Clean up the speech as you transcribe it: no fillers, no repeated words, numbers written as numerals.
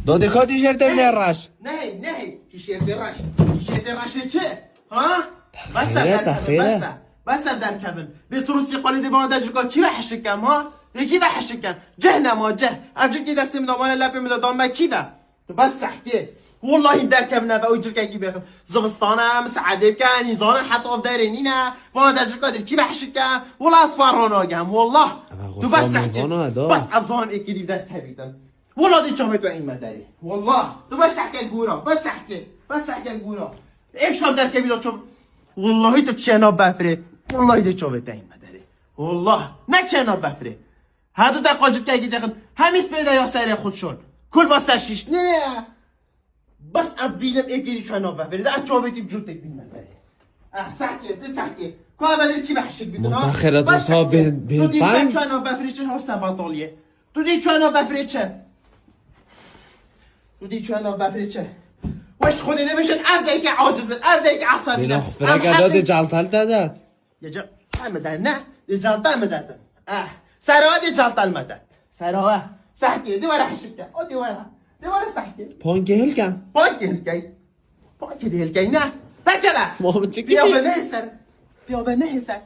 دادی که تیشرت راش نه تیشرت راش چه؟ ها؟ بس در کبن به سروسی قالی دیوان در جگاه کی بحشکم ها؟ یکی بحشکم جهنم جه ارجه کی دستم نامان لپی میدادم ما کی ده؟ تو بس سحکی والله این در کبنه و اوجر که کی بخم زبستانه مساعده کن اینزانه حتی آف دارینی نه وان در جگاه کی بحشکم والله از فران آگم والله تو بس سحکی بس افزان اکی دیو در تبیدم والله دی چامت و این مداری والله تو بس سحکی گورا بس سحکی گورا یک شام در کبیلا چون والله تو چنا بفره والله دی چامت این مداری والله نه چنا بفره هر دو تا قاجت که دیدن همیش پیدا یا سر خودشون کل با سرشیش نه بس ابیلم اگری چنا بفره ده چامتیم جور تکبین مداری سحکی که اولی چی بحشک بیدن ها متأخرات صاحب تو دی چنا بفره چه هست بطالیه تو دی چنا بفره چه تو دی چنا بفره چه وش خودی نمیشن اردی که عاجزن اردی که عصبی بینا خفرگه داده جلتل داده یه جلتل مدد نه یه جلتل مدد سرها دی جلتل مدد سرها سحکی دیواره حشکه او دیواره سحکی پانکه هلکن پانکه دی هلکی نه ترکه محمد چه بیا به نه سر